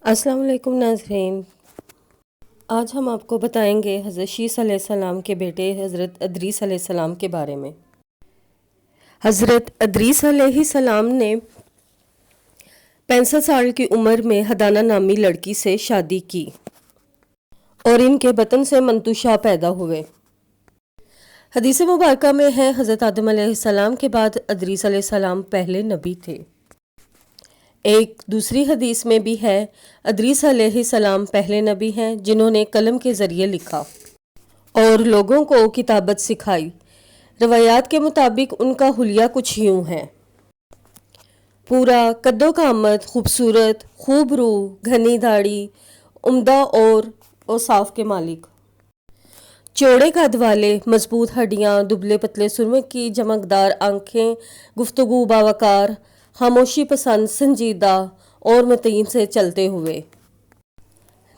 السلام علیکم ناظرین، آج ہم آپ کو بتائیں گے حضرت شیس علیہ السلام کے بیٹے حضرت ادریس علیہ السلام کے بارے میں۔ حضرت ادریس علیہ السلام نے 65 سال کی عمر میں حدانہ نامی لڑکی سے شادی کی اور ان کے بطن سے منتوشہ پیدا ہوئے۔ حدیث مبارکہ میں ہے حضرت آدم علیہ السلام کے بعد ادریس علیہ السلام پہلے نبی تھے۔ ایک دوسری حدیث میں بھی ہے ادریس علیہ السلام پہلے نبی ہیں جنہوں نے قلم کے ذریعے لکھا اور لوگوں کو کتابت سکھائی۔ روایات کے مطابق ان کا حلیہ کچھ یوں ہے: پورا قد و قامت، خوبصورت، خوب رو، گھنی داڑھی، عمدہ اور اوصاف کے مالک، چوڑے قد والے، مضبوط ہڈیاں، دبلے پتلے سرمے کی چمکدار آنکھیں، گفتگو باوقار، خاموشی پسند، سنجیدہ اور متین سے چلتے ہوئے،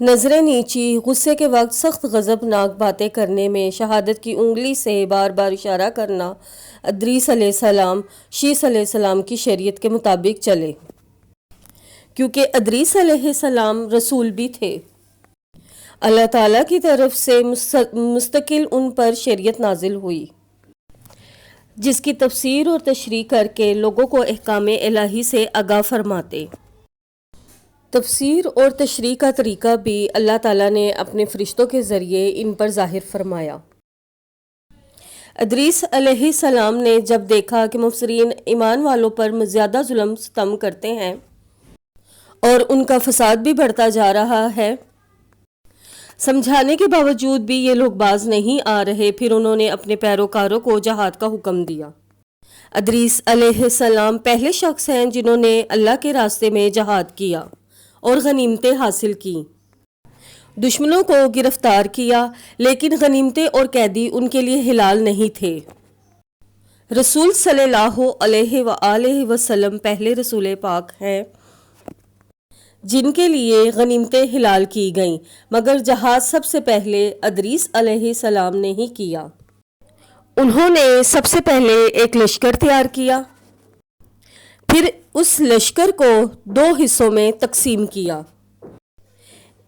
نظریں نیچی، غصے کے وقت سخت غضبناک باتیں کرنے میں شہادت کی انگلی سے بار بار اشارہ کرنا۔ ادریس علیہ السلام شیس علیہ السلام کی شریعت کے مطابق چلے، کیونکہ ادریس علیہ السلام رسول بھی تھے۔ اللہ تعالیٰ کی طرف سے مستقل ان پر شریعت نازل ہوئی، جس کی تفسیر اور تشریح کر کے لوگوں کو احکام الہی سے آگاہ فرماتے۔ تفسیر اور تشریح کا طریقہ بھی اللہ تعالیٰ نے اپنے فرشتوں کے ذریعے ان پر ظاہر فرمایا۔ ادریس علیہ السلام نے جب دیکھا کہ مبصرین ایمان والوں پر زیادہ ظلم ستم کرتے ہیں اور ان کا فساد بھی بڑھتا جا رہا ہے، سمجھانے کے باوجود بھی یہ لوگ باز نہیں آ رہے، پھر انہوں نے اپنے پیروکاروں کو جہاد کا حکم دیا۔ ادریس علیہ السلام پہلے شخص ہیں جنہوں نے اللہ کے راستے میں جہاد کیا اور غنیمتیں حاصل کی، دشمنوں کو گرفتار کیا، لیکن غنیمتیں اور قیدی ان کے لیے حلال نہیں تھے۔ رسول صلی اللہ علیہ وآلہ وسلم پہلے رسول پاک ہیں جن کے لیے غنیمتیں حلال کی گئیں، مگر جہاد سب سے پہلے ادریس علیہ السلام نے ہی کیا۔ انہوں نے سب سے پہلے ایک لشکر تیار کیا، پھر اس لشکر کو 2 حصوں میں تقسیم کیا۔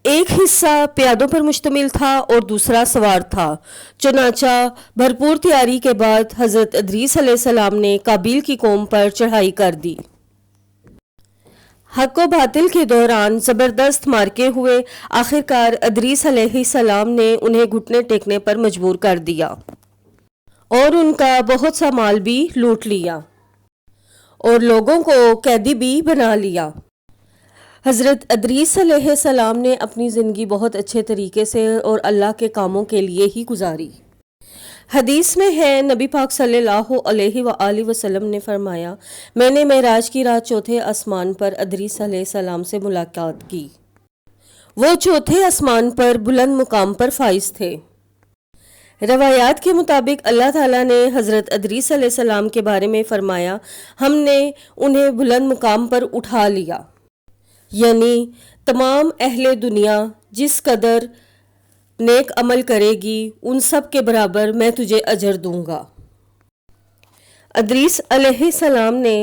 ایک حصہ پیادوں پر مشتمل تھا اور دوسرا سوار تھا۔ چنانچہ بھرپور تیاری کے بعد حضرت ادریس علیہ السلام نے کابیل کی قوم پر چڑھائی کر دی۔ حق و باطل کے دوران زبردست مارکے ہوئے، آخرکار ادریس علیہ السلام نے انہیں گھٹنے ٹیکنے پر مجبور کر دیا اور ان کا بہت سا مال بھی لوٹ لیا اور لوگوں کو قیدی بھی بنا لیا۔ حضرت ادریس علیہ السلام نے اپنی زندگی بہت اچھے طریقے سے اور اللہ کے کاموں کے لیے ہی گزاری۔ حدیث میں ہے نبی پاک صلی اللہ علیہ وآلہ وسلم نے فرمایا، میں نے معراج کی رات چوتھے آسمان پر ادریس علیہ السلام سے ملاقات کی۔ وہ چوتھے آسمان پر بلند مقام پر فائز تھے۔ روایات کے مطابق اللہ تعالیٰ نے حضرت ادریس علیہ السلام کے بارے میں فرمایا، ہم نے انہیں بلند مقام پر اٹھا لیا، یعنی تمام اہل دنیا جس قدر نیک عمل کرے گی ان سب کے برابر میں تجھے اجر دوں گا۔ ادریس علیہ السلام نے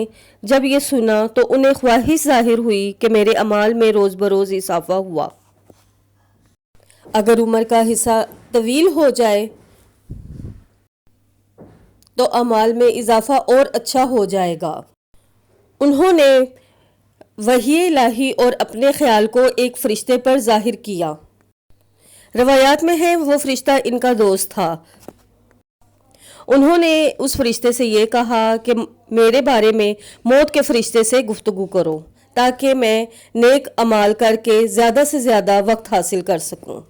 جب یہ سنا تو انہیں خواہش ظاہر ہوئی کہ میرے اعمال میں روز بروز اضافہ ہوا، اگر عمر کا حصہ طویل ہو جائے تو اعمال میں اضافہ اور اچھا ہو جائے گا۔ انہوں نے وحی الہی اور اپنے خیال کو ایک فرشتے پر ظاہر کیا۔ روایات میں ہے وہ فرشتہ ان کا دوست تھا۔ انہوں نے اس فرشتے سے یہ کہا کہ میرے بارے میں موت کے فرشتے سے گفتگو کرو تاکہ میں نیک اعمال کر کے زیادہ سے زیادہ وقت حاصل کر سکوں۔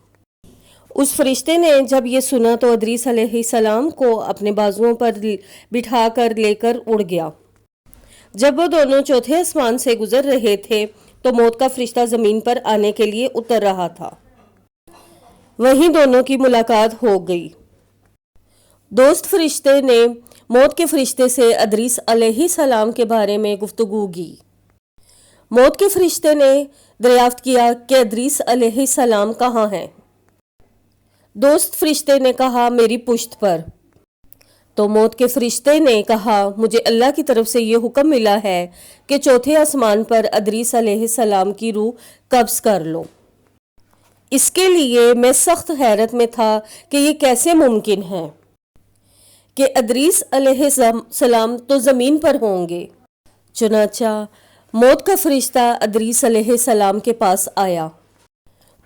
اس فرشتے نے جب یہ سنا تو ادریس علیہ السلام کو اپنے بازوؤں پر بٹھا کر لے کر اڑ گیا۔ جب وہ دونوں چوتھے آسمان سے گزر رہے تھے تو موت کا فرشتہ زمین پر آنے کے لیے اتر رہا تھا، وہیں دونوں کی ملاقات ہو گئی۔ دوست فرشتے نے موت کے فرشتے سے ادریس علیہ السلام کے بارے میں گفتگو کی۔ موت کے فرشتے نے دریافت کیا کہ ادریس علیہ السلام کہاں ہیں؟ دوست فرشتے نے کہا، میری پشت پر۔ تو موت کے فرشتے نے کہا مجھے اللہ کی طرف سے یہ حکم ملا ہے کہ چوتھے آسمان پر ادریس علیہ السلام کی روح قبض کر لو۔ اس کے لیے میں سخت حیرت میں تھا کہ یہ کیسے ممکن ہے کہ ادریس علیہ السلام تو زمین پر ہوں گے۔ چنانچہ موت کا فرشتہ ادریس علیہ السلام کے پاس آیا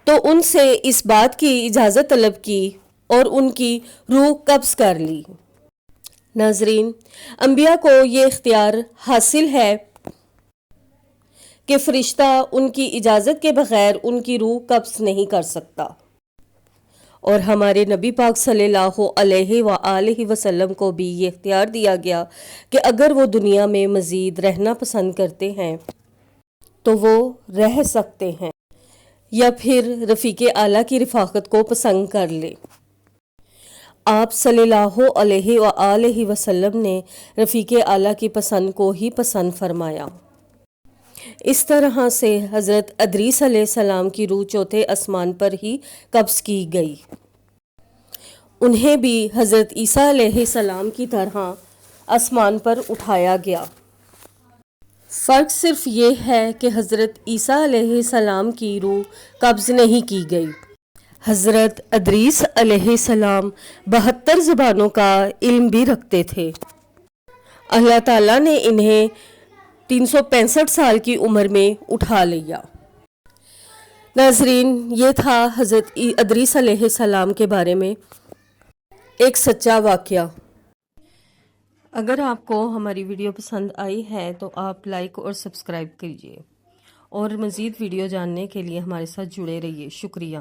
تو ان سے اس بات کی اجازت طلب کی اور ان کی روح قبض کر لی۔ ناظرین، انبیاء کو یہ اختیار حاصل ہے کہ فرشتہ ان کی اجازت کے بغیر ان کی روح قبض نہیں کر سکتا، اور ہمارے نبی پاک صلی اللہ علیہ وآلہ وسلم کو بھی یہ اختیار دیا گیا کہ اگر وہ دنیا میں مزید رہنا پسند کرتے ہیں تو وہ رہ سکتے ہیں یا پھر رفیق اعلیٰ کی رفاقت کو پسند کر لے۔ آپ صلی اللہ علیہ وآلہ وسلم نے رفیق اعلیٰ کی پسند کو ہی پسند فرمایا۔ اس طرح سے حضرت ادریس علیہ السلام کی روح چوتھے آسمان پر ہی قبض کی گئی۔ انہیں بھی حضرت عیسیٰ علیہ السلام کی طرح آسمان پر اٹھایا گیا۔ فرق صرف یہ ہے کہ حضرت عیسیٰ علیہ السلام کی روح قبض نہیں کی گئی۔ حضرت ادریس علیہ السلام 72 زبانوں کا علم بھی رکھتے تھے۔ اللہ تعالیٰ نے انہیں 365 سال کی عمر میں اٹھا لیا۔ ناظرین، یہ تھا حضرت ادریس علیہ السلام کے بارے میں ایک سچا واقعہ۔ اگر آپ کو ہماری ویڈیو پسند آئی ہے تو آپ لائک اور سبسکرائب کیجیے، اور مزید ویڈیو جاننے کے لیے ہمارے ساتھ جڑے رہیے۔ شکریہ۔